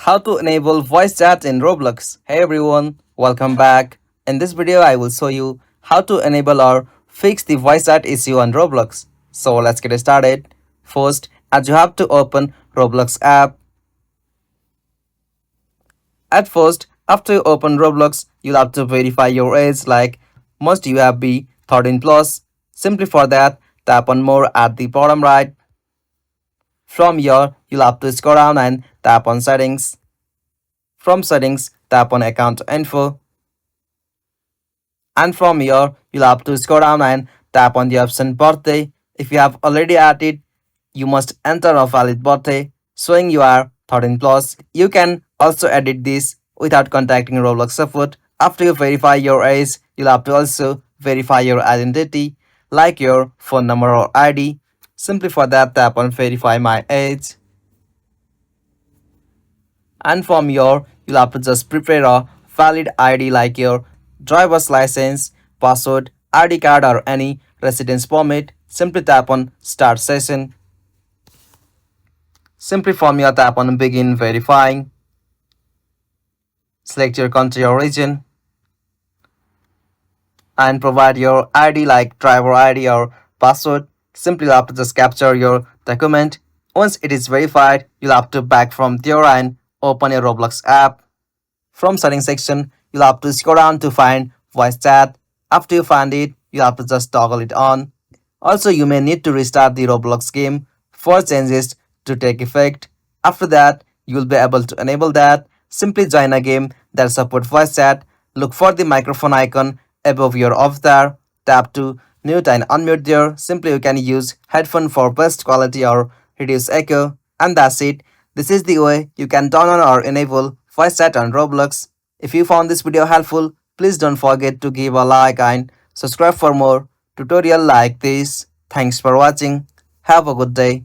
How to enable voice chat in Roblox. Hey everyone, welcome back. In this video, I will show you how to enable or fix the voice chat issue on Roblox. So let's get started. First, as you have to open Roblox app. At first, after you open Roblox, you'll have to verify your age like must you have be 13 plus. Simply for that, tap on more at the bottom right. From here, you'll have to scroll down and tap on settings. From settings, tap on account info. And from here, you'll have to scroll down and tap on the option birthday. If you have already added, you must enter a valid birthday showing you are 13 plus. You can also edit this without contacting Roblox support. After you verify your age, you'll have to also verify your identity like your phone number or ID. Simply for that, tap on verify my age. And from here, you'll have to just prepare a valid ID like your driver's license, passport, ID card or any residence permit. Simply tap on start session. Simply from here, tap on begin verifying. Select your country or region and provide your ID like driver ID or password. Simply have to just capture your document. Once it is verified, you'll have to back from there and open your Roblox app. From settings section, you'll have to scroll down to find voice chat. After you find it, you'll have to just toggle it on. Also, you may need to restart the Roblox game for changes to take effect. After that, you will be able to enable that. Simply join a game that supports voice chat. Look for the microphone icon above your avatar. Tap to mute and unmute there. Simply you can use headphone for best quality or reduce echo. And that's it. This is the way you can turn on or enable voice chat on Roblox. If you found this video helpful, please don't forget to give a like and subscribe for more tutorial like this. Thanks for watching. Have a good day.